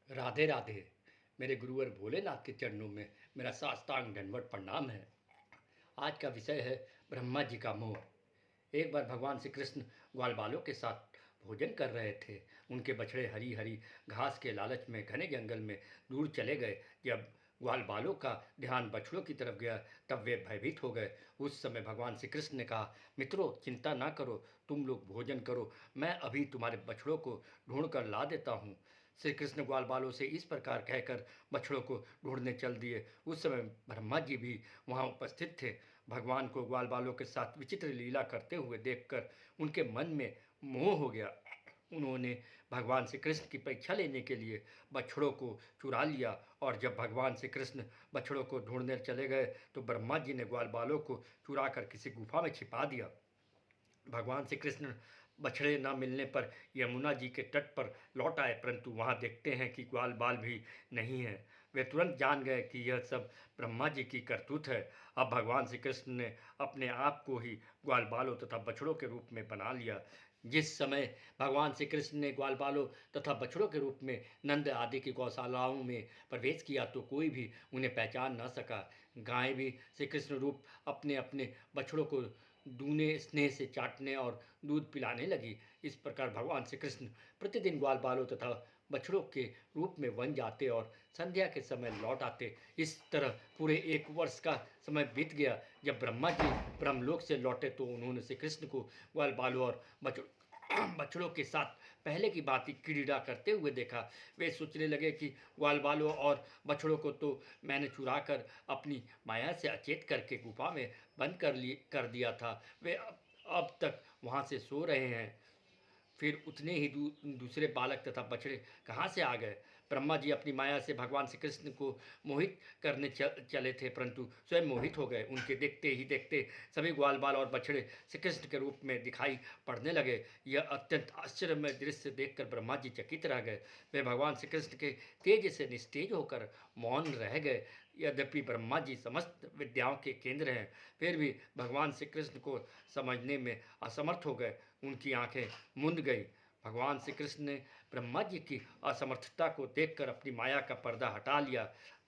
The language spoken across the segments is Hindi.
राधे राधे। मेरे गुरुवर भोलेनाथ के चरणों में मेरा साष्टांग दंडवत प्रणाम है। आज का विषय है ब्रह्मा जी का मोह। एक बार भगवान श्री कृष्ण ग्वाल बालों के साथ भोजन कर रहे थे। उनके बछड़े हरी हरी घास के लालच में घने जंगल में दूर चले गए। जब ग्वाल बालों का ध्यान बछड़ों की तरफ गया तब वे भयभीत हो गए। उस समय भगवान श्री कृष्ण ने कहा, मित्रों चिंता ना करो, तुम लोग भोजन करो, मैं अभी तुम्हारे बछड़ों को ढूंढ कर ला देता हूँ। श्री कृष्ण ग्वाल बालों से इस प्रकार कहकर बछड़ों को ढूंढने चल दिए। उस समय ब्रह्मा जी भी वहाँ उपस्थित थे। भगवान को ग्वाल बालों के साथ विचित्र लीला करते हुए देखकर उनके मन में मोह हो गया। उन्होंने भगवान श्री कृष्ण की परीक्षा लेने के लिए बछड़ों को चुरा लिया और जब भगवान श्री कृष्ण बछड़ों को ढूंढने चले गए तो ब्रह्मा जी ने ग्वाल बालों को चुरा कर किसी गुफा में छिपा दिया। भगवान श्री कृष्ण बछड़े न मिलने पर यमुना जी के तट पर लौट आए, परंतु वहां देखते हैं कि ग्वाल बाल भी नहीं है। वे तुरंत जान गए कि यह सब ब्रह्मा जी की करतूत है। अब भगवान श्री कृष्ण ने अपने आप को ही ग्वाल बालों तथा बछड़ों के रूप में बना लिया। जिस समय भगवान श्री कृष्ण ने ग्वाल बालों तथा बछड़ों के रूप में नंद आदि की गौशालाओं में प्रवेश किया तो कोई भी उन्हें पहचान न सका। गाय भी श्री कृष्ण रूप अपने अपने बछड़ों को दूने स्नेह से चाटने और दूध पिलाने लगी। इस प्रकार भगवान श्री कृष्ण प्रतिदिन ग्वाल बालों तथा बछड़ों के रूप में वन जाते और संध्या के समय लौट आते। इस तरह पूरे 1 वर्ष का समय बीत गया। जब ब्रह्मा जी ब्रह्मलोक से लौटे तो उन्होंने श्री कृष्ण को ग्वाल बालों और बछड़ों के साथ पहले की भांति क्रीड़ा करते हुए देखा। वे सोचने लगे कि ग्वाल बालों और बछड़ों को तो मैंने चुरा कर अपनी माया से अचेत करके गुफा में बंद कर दिया था। वे अब तक वहाँ से सो रहे हैं, फिर उतने ही दूसरे बालक तथा बछड़े कहाँ से आ गए। ब्रह्मा जी अपनी माया से भगवान श्री कृष्ण को मोहित करने चले थे, परंतु स्वयं मोहित हो गए। उनके देखते ही देखते सभी ग्वाल बाल और बछड़े श्री कृष्ण के रूप में दिखाई पड़ने लगे। यह अत्यंत आश्चर्यमय दृश्य देखकर ब्रह्मा जी चकित रह गए। वे भगवान श्री कृष्ण के तेज से निस्तेज होकर मौन रह गए। यद्यपि ब्रह्मा जी समस्त विद्याओं के केंद्र हैं, फिर भी भगवान श्री कृष्ण को समझने में असमर्थ हो गए। उनकी आंखें मुंद गई। भगवान श्री कृष्ण ने ब्रह्मा जी की असमर्थता को देखकर अपनी माया का पर्दा हटा लिया।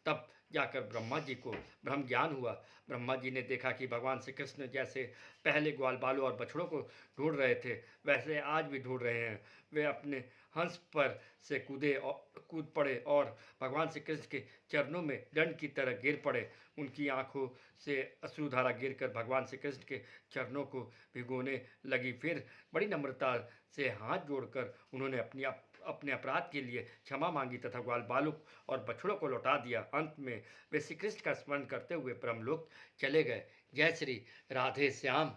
तब जाकर ब्रह्मा जी को ब्रह्म ज्ञान हुआ। ब्रह्मा जी ने देखा कि भगवान श्री कृष्ण जैसे पहले ग्वाल बालों और बछड़ों को ढूंढ रहे थे वैसे आज भी ढूंढ रहे हैं। वे अपने हंस पर से कूद पड़े और भगवान श्री कृष्ण के चरणों में दंड की तरह गिर पड़े। उनकी आंखों से अश्रुधारा गिरकर भगवान श्री कृष्ण के चरणों को भिगोने लगी। फिर बड़ी नम्रता से हाथ जोड़कर उन्होंने अपने अपराध के लिए क्षमा मांगी तथा ग्वाल बालू और बछड़ों को लौटा दिया। अंत में वे श्री कृष्ण का स्मरण करते हुए ब्रह्मलोक चले गए। जय श्री राधे श्याम।